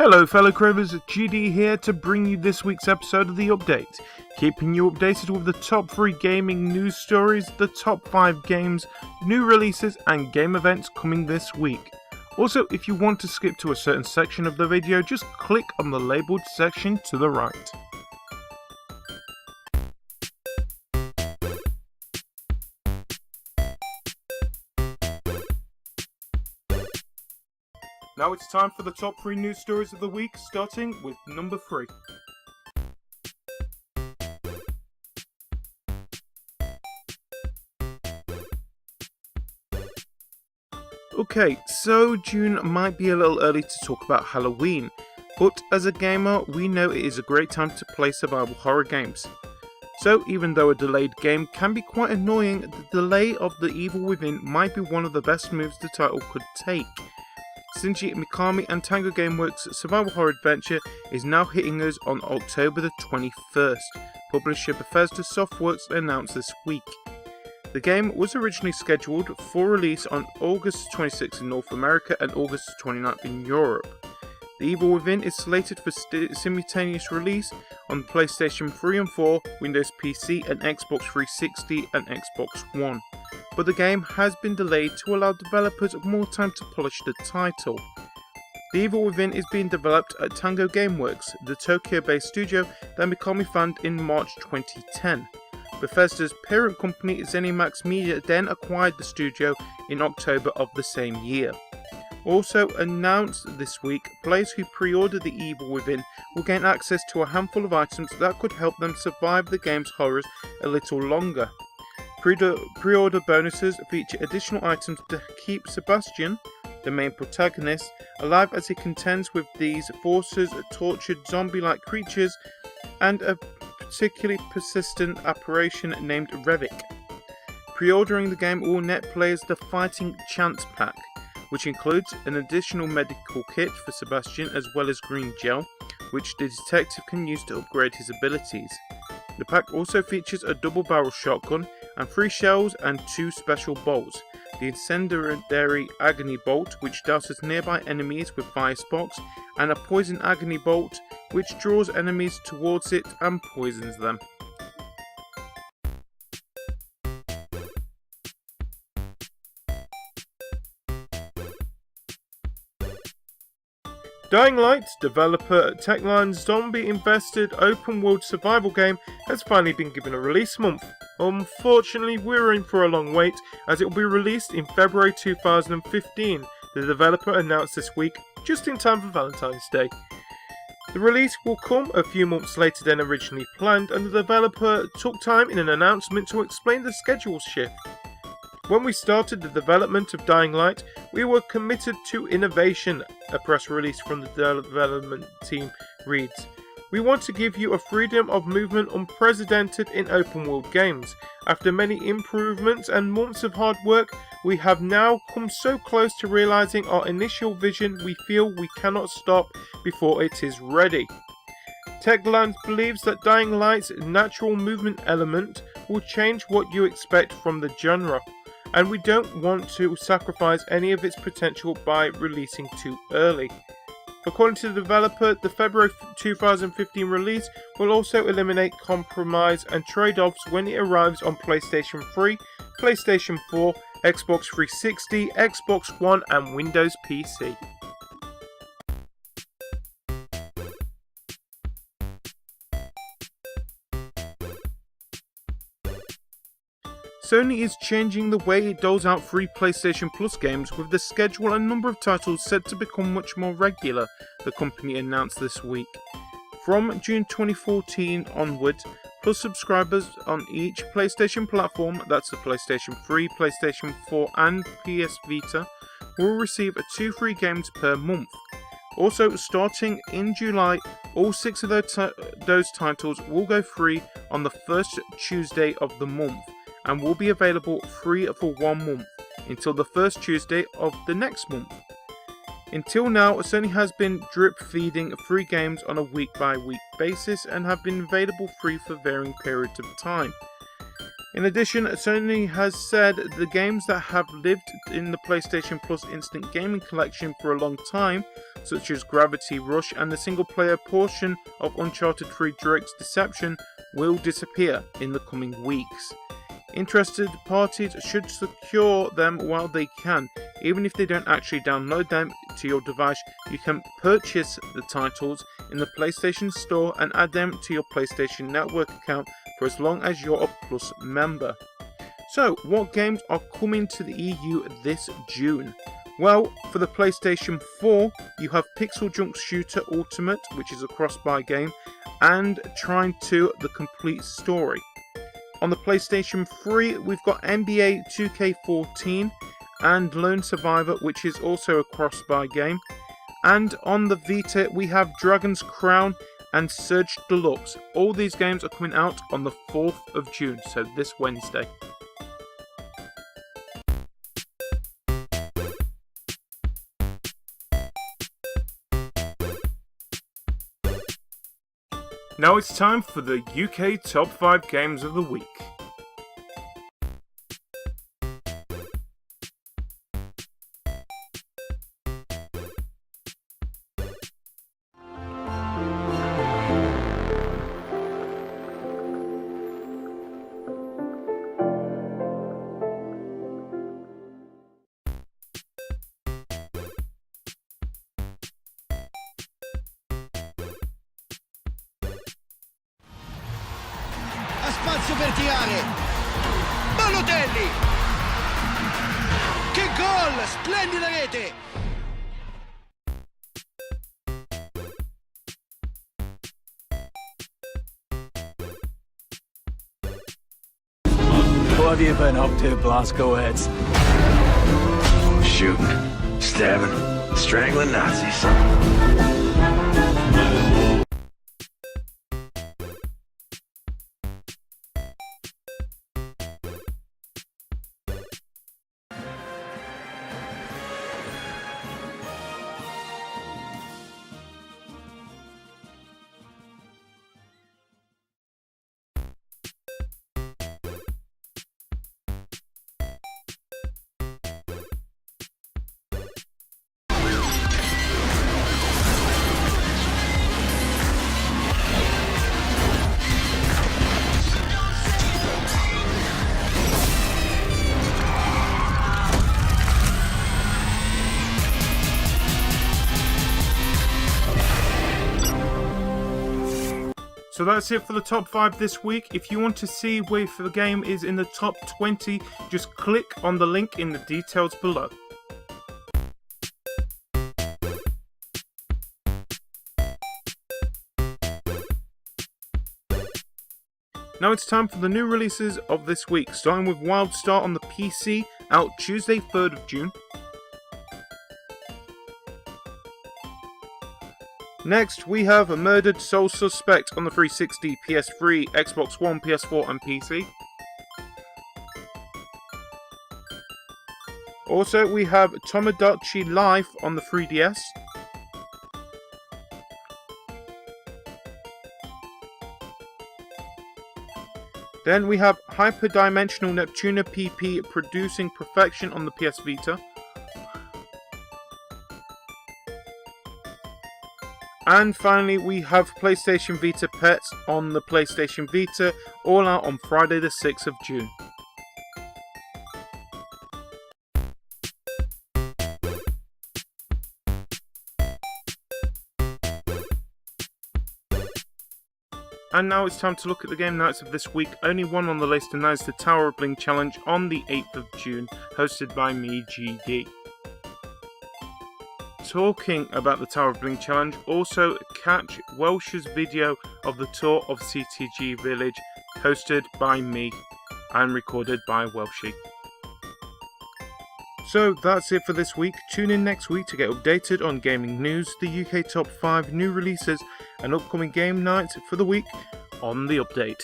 Hello fellow Cravers, GD here to bring you this week's episode of The Update, keeping you updated with the top 3 gaming news stories, the top 5 games, new releases and game events coming this week. Also, if you want to skip to a certain section of the video, just click on the labelled section to the right. Now it's time for the top 3 news stories of the week, starting with number 3. Okay, so June might be a little early to talk about Halloween, but as a gamer, we know it is a great time to play survival horror games. So even though a delayed game can be quite annoying, the delay of The Evil Within might be one of the best moves the title could take. Shinji Mikami and Tango Gameworks' survival horror adventure is now hitting us on October the 21st, publisher Bethesda Softworks announced this week. The game was originally scheduled for release on August 26th in North America and August 29th in Europe. The Evil Within is slated for simultaneous release on PlayStation 3 and 4, Windows PC and Xbox 360 and Xbox One. But the game has been delayed to allow developers more time to polish the title. The Evil Within is being developed at Tango Gameworks, the Tokyo-based studio that Mikami founded in March 2010. Bethesda's parent company ZeniMax Media then acquired the studio in October of the same year. Also announced this week, players who pre-order The Evil Within will gain access to a handful of items that could help them survive the game's horrors a little longer. Pre-order bonuses feature additional items to keep Sebastian, the main protagonist, alive as he contends with these forces, tortured zombie-like creatures, and a particularly persistent apparition named Revik. Pre-ordering the game will net players the Fighting Chance Pack, which includes an additional medical kit for Sebastian as well as green gel, which the detective can use to upgrade his abilities. The pack also features a double-barrel shotgun and 3 shells and 2 special bolts. The Incendiary Agony Bolt, which douses nearby enemies with fire sparks, and a Poison Agony Bolt, which draws enemies towards it and poisons them. Dying Light developer Techland's zombie-invested open-world survival game has finally been given a release month. Unfortunately, we're in for a long wait, as it will be released in February 2015, the developer announced this week, just in time for Valentine's Day. The release will come a few months later than originally planned, and the developer took time in an announcement to explain the schedule shift. When we started the development of Dying Light, we were committed to innovation, a press release from the development team reads. We want to give you a freedom of movement unprecedented in open world games. After many improvements and months of hard work, we have now come so close to realizing our initial vision we feel we cannot stop before it is ready. Techland believes that Dying Light's natural movement element will change what you expect from the genre, and we don't want to sacrifice any of its potential by releasing too early. According to the developer, the February 2015 release will also eliminate compromise and trade-offs when it arrives on PlayStation 3, PlayStation 4, Xbox 360, Xbox One and Windows PC. Sony is changing the way it doles out free PlayStation Plus games, with the schedule and number of titles set to become much more regular, the company announced this week. From June 2014 onwards, Plus subscribers on each PlayStation platform, that's the PlayStation 3, PlayStation 4 and PS Vita, will receive 2 free games per month. Also, starting in July, all 6 of those titles will go free on the first Tuesday of the month, and will be available free for 1 month, until the first Tuesday of the next month. Until now, Sony has been drip feeding free games on a week-by-week basis and have been available free for varying periods of time. In addition, Sony has said the games that have lived in the PlayStation Plus Instant Gaming Collection for a long time such as Gravity Rush, and the single-player portion of Uncharted 3 Drake's Deception will disappear in the coming weeks. Interested parties should secure them while they can. Even if they don't actually download them to your device, you can purchase the titles in the PlayStation Store and add them to your PlayStation Network account for as long as you're a Plus member. So, what games are coming to the EU this June? Well, for the PlayStation 4, you have Pixel Junk Shooter Ultimate, which is a cross-buy game, and Trine 2: The Complete Story. On the PlayStation 3, we've got NBA 2K14 and Lone Survivor, which is also a cross-buy game. And on the Vita, we have Dragon's Crown and Surge Deluxe. All these games are coming out on the 4th of June, so this Wednesday. Now it's time for the UK Top 5 Games of the Week. Spazio verticale, Balotelli, che gol, splendida rete. What have you been up to, Glasgow heads? Shooting, stabbing, strangling Nazis. So that's it for the top 5 this week. If you want to see where the game is in the top 20, just click on the link in the details below. Now it's time for the new releases of this week, starting with WildStar on the PC, out Tuesday 3rd of June. Next, we have a Murdered Soul Suspect on the 360, PS3, Xbox One, PS4 and PC. Also, we have Tomodachi Life on the 3DS. Then we have Hyperdimensional Neptuna PP Producing Perfection on the PS Vita. And finally, we have PlayStation Vita Pets on the PlayStation Vita, all out on Friday the 6th of June. And now it's time to look at the game nights of this week. Only one on the list, and that is the Tower of Bling Challenge on the 8th of June, hosted by me, GD. Talking about the Tower of Bling Challenge, also catch Welsh's video of the tour of CTG Village, hosted by me and recorded by Welshie. So that's it for this week. Tune in next week to get updated on gaming news, the UK Top 5 new releases and upcoming game nights for the week on The Update.